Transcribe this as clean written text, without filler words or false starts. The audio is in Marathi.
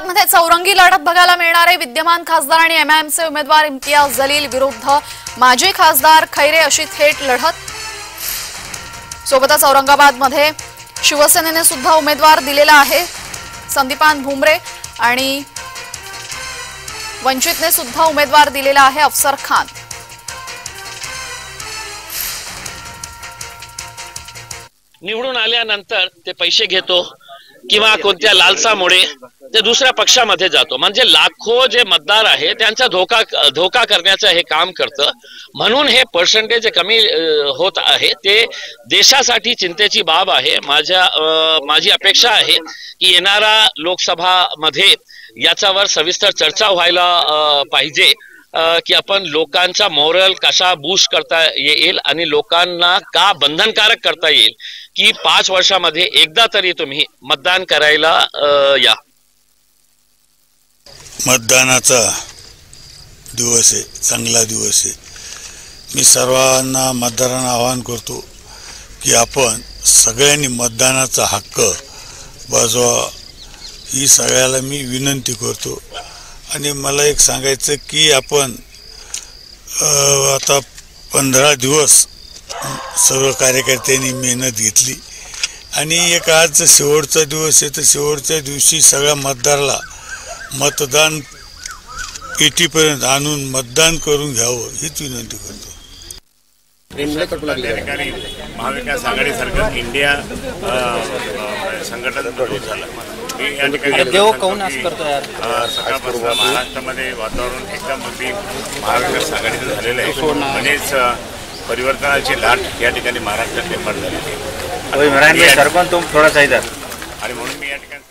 मध्ये चौरंगी लढत बघायला मिळणार आहे। विद्यमान खासदार आणि एमआयएमचे उमेदवार इम्तियाज जलील विरुद्ध माजी खासदार खैरे अशी थेट लढत। सोबतच औरंगाबाद मध्ये शिवसेनेने सुद्धा उमेदवार दिलेला आहे। संदीपान भुमरे आणि वंचितने सुद्धा उमेदवार दिलेला आहे अफसर खान। निवडून आल्यानंतर ते पैसे घेतो किंवा कोणत्या लालसामुळे ते दुसऱ्या पक्षामध्ये जातो, म्हणजे लाखो जे मतदार आहे त्यांचा धोका करण्याचं हे काम करतं। म्हणून हे पर्सेंटेज कमी होत आहे, ते देशासाठी चिंतेची बाब आहे। माझी अपेक्षा आहे की येणारा लोकसभा मध्ये याच्यावर सविस्तर चर्चा व्हायला पाहिजे की आपण लोकांचा मोरल कसा बूस्ट करता येईल आणि लोकांना का बंधनकारक करता येईल की 5 वर्षामध्ये एकदा तरी तुम्ही मतदान करायला या। मतदानाचा दिवस आहे, चांगला दिवस आहे। मी सर्वांना मतदारांना आवाहन करतो की आपण सगळ्यांनी मतदानाचा हक्क बजावा, ही सगळ्याला मी विनंती करतो। आणि मला एक सांगायचं की आपण आता 15 दिवस सर्व कार्यकर्त्यांनी मेहनत घेतली आणि एक आज शेवटचा दिवस आहे, तर शेवटच्या दिवशी सगळ्या मतदाराला मतदान पेटीपर्यंत आणून मतदान करून घ्यावं हीच विनंती करतो। ठिकाणी महाविकास आघाडी सरकार इंडिया संघटन झालं। सकाळपासून महाराष्ट्रामध्ये वातावरण एकदम अगदी महाविकास आघाडीचं झालेलं आहे, म्हणजेच परिवर्तनाची लाट या ठिकाणी महाराष्ट्रात निर्माण झालेली आहे। सरपंच तुम थोड़ा सा इधर आणि म्हणून मी या ठिकाणी